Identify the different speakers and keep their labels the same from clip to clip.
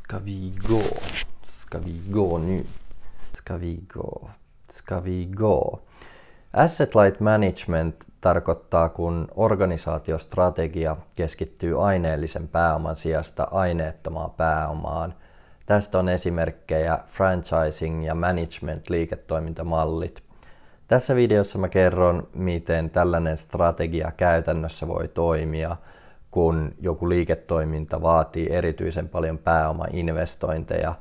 Speaker 1: Ska vi gå? Ska vi gå nu? Ska vi gå? Ska vi gå? Asset Light Management tarkoittaa, kun organisaatiostrategia keskittyy aineellisen pääoman sijasta aineettomaan pääomaan. Tästä on esimerkkejä franchising- ja management-liiketoimintamallit. Tässä videossa mä kerron, miten tällainen strategia käytännössä voi toimia, kun joku liiketoiminta vaatii erityisen paljon pääomainvestointeja,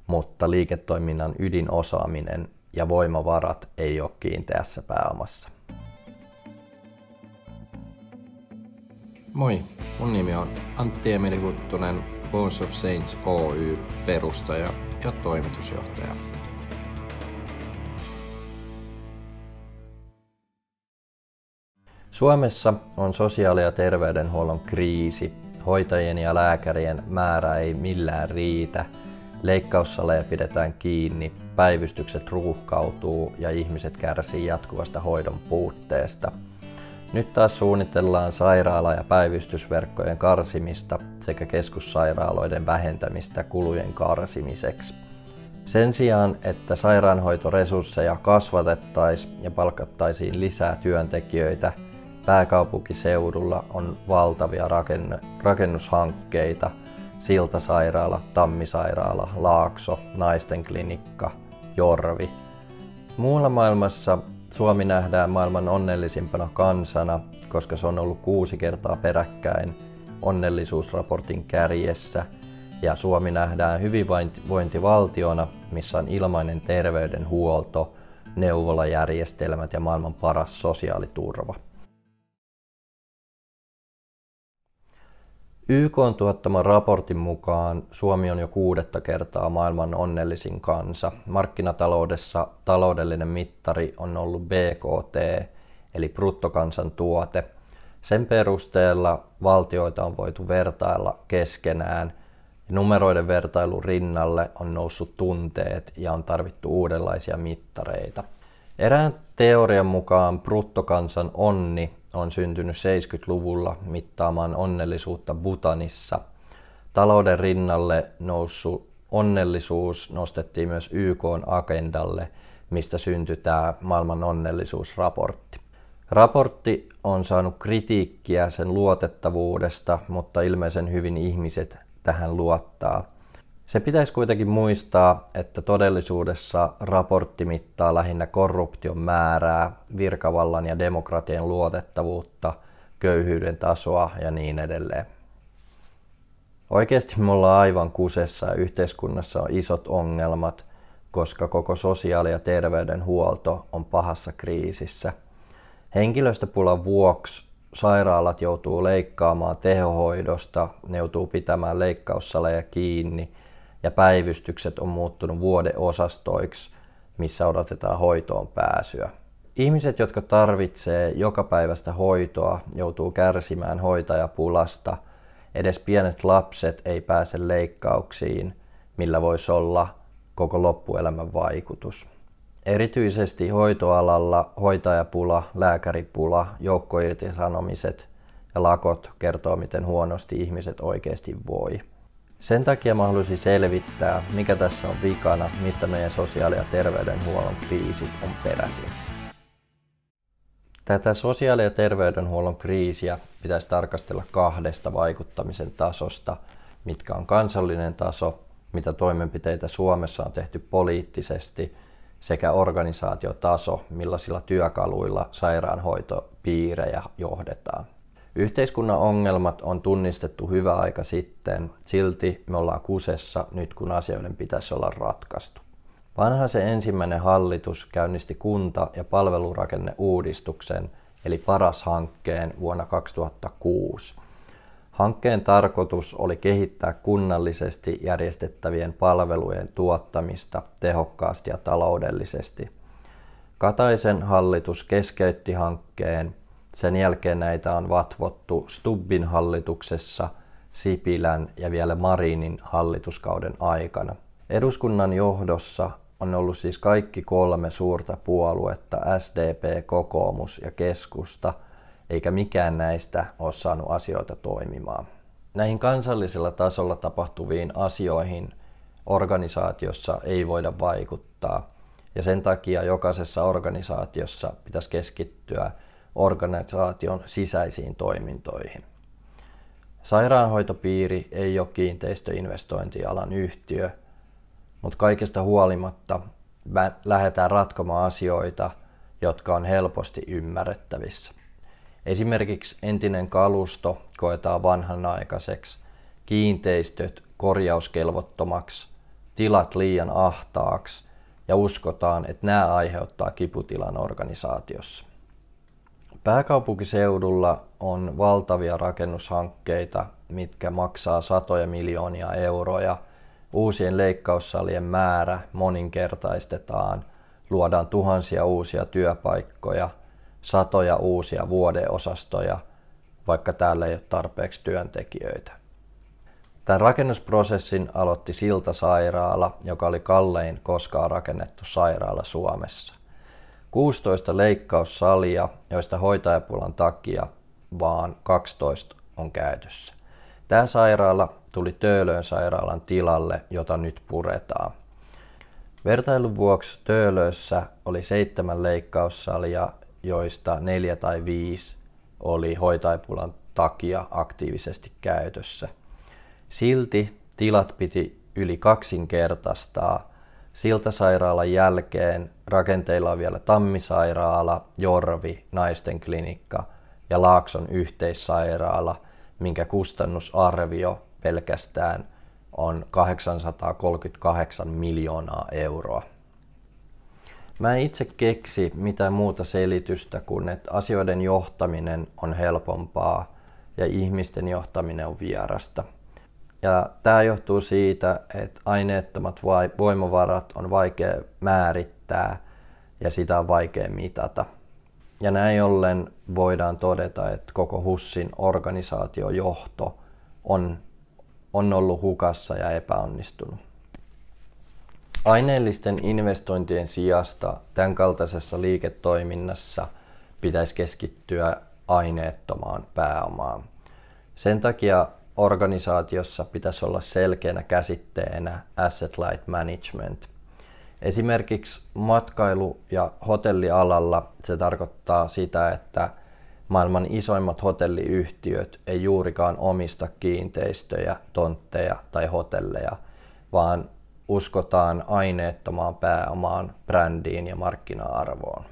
Speaker 1: mutta liiketoiminnan ydinosaaminen ja voimavarat ei ole kiinteässä pääomassa.
Speaker 2: Moi, mun nimi on Antti Emeli Huttunen, Bones of Saints Oy perustaja ja toimitusjohtaja.
Speaker 1: Suomessa on sosiaali- ja terveydenhuollon kriisi. Hoitajien ja lääkärien määrä ei millään riitä. Leikkaussaleja pidetään kiinni, päivystykset ruuhkautuu ja ihmiset kärsii jatkuvasta hoidon puutteesta. Nyt taas suunnitellaan sairaala- ja päivystysverkkojen karsimista sekä keskussairaaloiden vähentämistä kulujen karsimiseksi. Sen sijaan, että sairaanhoitoresursseja kasvatettaisiin ja palkattaisiin lisää työntekijöitä, pääkaupunkiseudulla on valtavia rakennushankkeita: Siltasairaala, Tammisairaala, Laakso, Naistenklinikka, Jorvi. Muualla maailmassa Suomi nähdään maailman onnellisimpana kansana, koska se on ollut 6 kertaa peräkkäin onnellisuusraportin kärjessä, ja Suomi nähdään hyvinvointivaltiona, missä on ilmainen terveydenhuolto, neuvolajärjestelmät ja maailman paras sosiaaliturva. YK:n tuottaman raportin mukaan Suomi on jo 6. kertaa maailman onnellisin kansa. Markkinataloudessa taloudellinen mittari on ollut BKT, eli bruttokansantuote. Sen perusteella valtioita on voitu vertailla keskenään. Numeroiden vertailun rinnalle on noussut tunteet ja on tarvittu uudenlaisia mittareita. Erään teorian mukaan bruttokansan onni on syntynyt 70-luvulla mittaamaan onnellisuutta Bhutanissa. Talouden rinnalle noussut onnellisuus nostettiin myös YK:n agendalle, mistä syntyi tämä maailman onnellisuusraportti. Raportti on saanut kritiikkiä sen luotettavuudesta, mutta ilmeisen hyvin ihmiset tähän luottaa. Se pitäisi kuitenkin muistaa, että todellisuudessa raportti mittaa lähinnä korruption määrää, virkavallan ja demokratian luotettavuutta, köyhyyden tasoa ja niin edelleen. Oikeasti me ollaan aivan kusessa ja yhteiskunnassa on isot ongelmat, koska koko sosiaali- ja terveydenhuolto on pahassa kriisissä. Henkilöstöpulan vuoksi sairaalat joutuu leikkaamaan tehohoidosta, ne joutuu pitämään leikkaussaleja kiinni ja päivystykset on muuttunut vuodeosastoiksi, missä odotetaan hoitoon pääsyä. Ihmiset, jotka tarvitsee jokapäiväistä hoitoa, joutuu kärsimään hoitajapulasta. Edes pienet lapset ei pääse leikkauksiin, millä voisi olla koko loppuelämän vaikutus. Erityisesti hoitoalalla hoitajapula, lääkäripula, joukkoirtisanomiset ja lakot kertoo, miten huonosti ihmiset oikeasti voi. Sen takia mä haluaisin selvittää, mikä tässä on vikana, mistä meidän sosiaali- ja terveydenhuollon kriisit on peräisin. Tätä sosiaali- ja terveydenhuollon kriisiä pitäisi tarkastella 2 vaikuttamisen tasosta, mitkä on kansallinen taso, mitä toimenpiteitä Suomessa on tehty poliittisesti, sekä organisaatiotaso, millaisilla työkaluilla sairaanhoitopiirejä johdetaan. Yhteiskunnan ongelmat on tunnistettu hyvä aika sitten, silti me ollaan kusessa nyt kun asioiden pitäisi olla ratkaistu. Vanhasen ensimmäinen hallitus käynnisti kunta- ja palvelurakenneuudistuksen eli PARAS-hankkeen vuonna 2006. Hankkeen tarkoitus oli kehittää kunnallisesti järjestettävien palvelujen tuottamista tehokkaasti ja taloudellisesti. Kataisen hallitus keskeytti hankkeen. Sen jälkeen näitä on vatvottu Stubbin hallituksessa, Sipilän ja vielä Marinin hallituskauden aikana. Eduskunnan johdossa on ollut siis kaikki 3 suurta puoluetta, SDP, kokoomus ja keskusta, eikä mikään näistä ole saanut asioita toimimaan. Näihin kansallisella tasolla tapahtuviin asioihin organisaatiossa ei voida vaikuttaa, ja sen takia jokaisessa organisaatiossa pitäisi keskittyä organisaation sisäisiin toimintoihin. Sairaanhoitopiiri ei ole kiinteistöinvestointialan yhtiö, mutta kaikesta huolimatta lähdetään ratkomaan asioita, jotka on helposti ymmärrettävissä. Esimerkiksi entinen kalusto koetaan vanhanaikaiseksi, kiinteistöt korjauskelvottomaksi, tilat liian ahtaaksi ja uskotaan, että nämä aiheuttaa kiputilan organisaatiossa. Pääkaupunkiseudulla on valtavia rakennushankkeita, mitkä maksaa satoja miljoonia euroja. Uusien leikkaussalien määrä moninkertaistetaan, luodaan tuhansia uusia työpaikkoja, satoja uusia vuodeosastoja, vaikka täällä ei ole tarpeeksi työntekijöitä. Tämän rakennusprosessin aloitti Siltasairaala, joka oli kallein koskaan rakennettu sairaala Suomessa. 16 leikkaussalia, joista hoitajapulan takia vaan 12 on käytössä. Tämä sairaala tuli Töölön sairaalan tilalle, jota nyt puretaan. Vertailun vuoksi Töölössä oli 7 leikkaussalia, joista 4 tai 5 oli hoitajapulan takia aktiivisesti käytössä. Silti tilat piti yli kaksinkertaistaa. Siltasairaalan jälkeen rakenteilla on vielä Tammisairaala, Jorvi, naisten klinikka ja Laakson yhteissairaala, minkä kustannusarvio pelkästään on 838 miljoonaa euroa. Mä en itse keksi mitään muuta selitystä kuin, että asioiden johtaminen on helpompaa ja ihmisten johtaminen on vierasta. Ja tämä johtuu siitä, että aineettomat voimavarat on vaikea määrittää ja sitä on vaikea mitata. Ja näin ollen voidaan todeta, että koko HUSin organisaatiojohto on ollut hukassa ja epäonnistunut. Aineellisten investointien sijasta tämän kaltaisessa liiketoiminnassa pitäisi keskittyä aineettomaan pääomaan. Sen takia organisaatiossa pitäisi olla selkeänä käsitteenä asset light management. Esimerkiksi matkailu- ja hotellialalla se tarkoittaa sitä, että maailman isoimmat hotelliyhtiöt ei juurikaan omista kiinteistöjä, tontteja tai hotelleja, vaan uskotaan aineettomaan pääomaan, brändiin ja markkina-arvoon.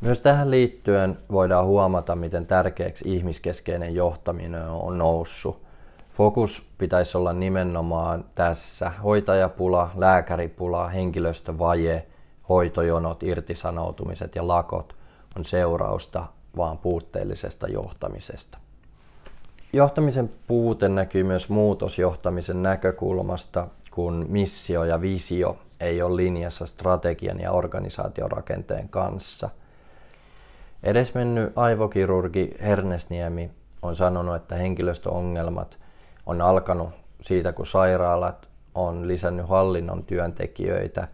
Speaker 1: Myös tähän liittyen voidaan huomata, miten tärkeäksi ihmiskeskeinen johtaminen on noussut. Fokus pitäisi olla nimenomaan tässä. Hoitajapula, lääkäripula, henkilöstövaje, hoitojonot, irtisanoutumiset ja lakot on seurausta vaan puutteellisesta johtamisesta. Johtamisen puute näkyy myös muutosjohtamisen näkökulmasta, kun missio ja visio ei ole linjassa strategian ja organisaatiorakenteen kanssa. Edesmennyt aivokirurgi Hernesniemi on sanonut, että henkilöstöongelmat on alkanut siitä, kun sairaalat on lisännyt hallinnon työntekijöitä.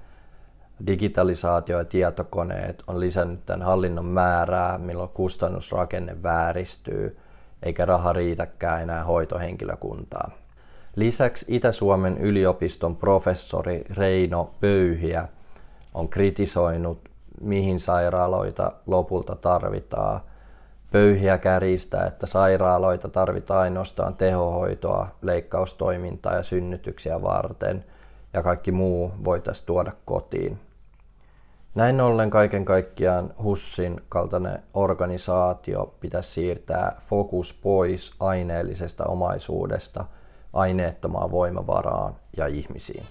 Speaker 1: Digitalisaatio ja tietokoneet on lisännyt tämän hallinnon määrää, milloin kustannusrakenne vääristyy, eikä raha riitäkään enää hoitohenkilökuntaa. Lisäksi Itä-Suomen yliopiston professori Reino Pöyhiä on kritisoinut, mihin sairaaloita lopulta tarvitaan. Pöyhiä kärjistää, että sairaaloita tarvitaan ainoastaan tehohoitoa, leikkaustoimintaa ja synnytyksiä varten, ja kaikki muu voitaisiin tuoda kotiin. Näin ollen kaiken kaikkiaan HUSin kaltainen organisaatio pitäisi siirtää fokus pois aineellisesta omaisuudesta aineettomaan voimavaraan ja ihmisiin.